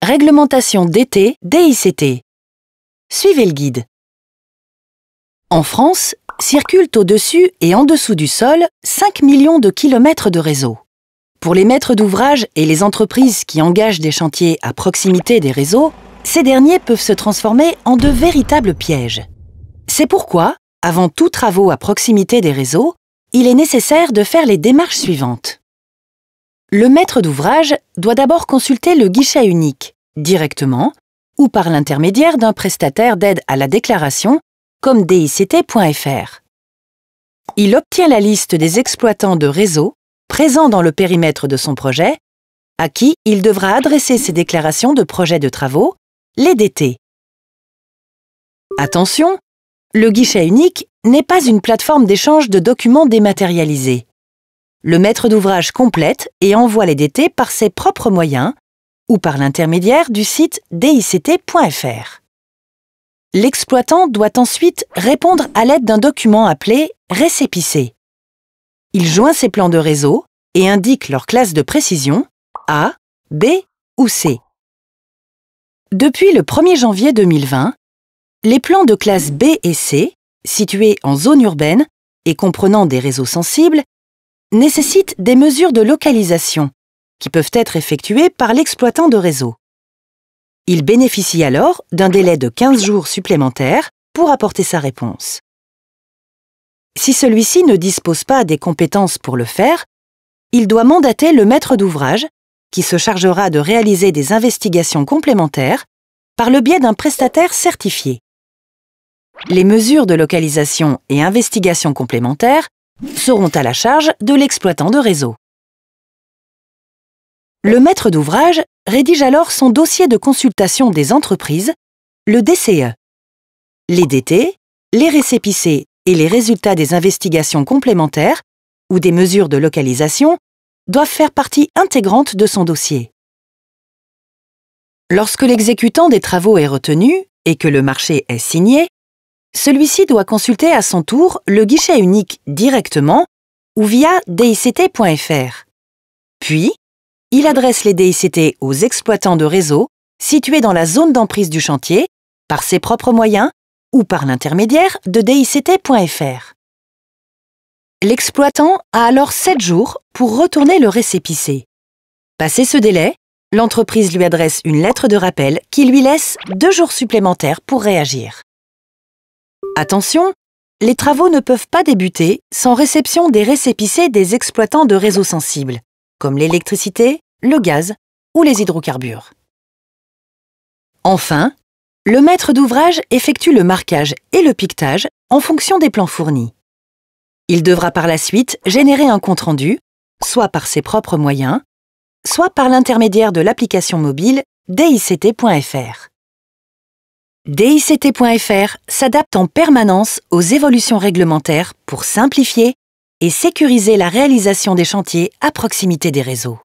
Réglementation d'été DICT. Suivez le guide. En France, circulent au-dessus et en dessous du sol 5 millions de kilomètres de réseaux. Pour les maîtres d'ouvrage et les entreprises qui engagent des chantiers à proximité des réseaux, ces derniers peuvent se transformer en de véritables pièges. C'est pourquoi, avant tout travaux à proximité des réseaux, il est nécessaire de faire les démarches suivantes. Le maître d'ouvrage doit d'abord consulter le guichet unique, directement ou par l'intermédiaire d'un prestataire d'aide à la déclaration comme DICT.fr. Il obtient la liste des exploitants de réseaux présents dans le périmètre de son projet, à qui il devra adresser ses déclarations de projet de travaux, les DT. Attention, le guichet unique n'est pas une plateforme d'échange de documents dématérialisés. Le maître d'ouvrage complète et envoie les DT par ses propres moyens ou par l'intermédiaire du site DICT.fr. L'exploitant doit ensuite répondre à l'aide d'un document appelé récépissé. Il joint ses plans de réseau et indique leur classe de précision A, B ou C. Depuis le 1er janvier 2020, les plans de classe B et C, situés en zone urbaine et comprenant des réseaux sensibles, nécessitent des mesures de localisation qui peuvent être effectuées par l'exploitant de réseau. Il bénéficie alors d'un délai de 15 jours supplémentaires pour apporter sa réponse. Si celui-ci ne dispose pas des compétences pour le faire, il doit mandater le maître d'ouvrage qui se chargera de réaliser des investigations complémentaires par le biais d'un prestataire certifié. Les mesures de localisation et investigations complémentaires seront à la charge de l'exploitant de réseau. Le maître d'ouvrage rédige alors son dossier de consultation des entreprises, le DCE. Les DT, les récépissés et les résultats des investigations complémentaires ou des mesures de localisation doivent faire partie intégrante de son dossier. Lorsque l'exécutant des travaux est retenu et que le marché est signé, celui-ci doit consulter à son tour le guichet unique directement ou via DICT.fr. Puis, il adresse les DICT aux exploitants de réseau situés dans la zone d'emprise du chantier par ses propres moyens ou par l'intermédiaire de DICT.fr. L'exploitant a alors 7 jours pour retourner le récépissé. Passé ce délai, l'entreprise lui adresse une lettre de rappel qui lui laisse 2 jours supplémentaires pour réagir. Attention, les travaux ne peuvent pas débuter sans réception des récépissés des exploitants de réseaux sensibles, comme l'électricité, le gaz ou les hydrocarbures. Enfin, le maître d'ouvrage effectue le marquage et le piquetage en fonction des plans fournis. Il devra par la suite générer un compte-rendu, soit par ses propres moyens, soit par l'intermédiaire de l'application mobile DICT.fr. DICT.fr s'adapte en permanence aux évolutions réglementaires pour simplifier et sécuriser la réalisation des chantiers à proximité des réseaux.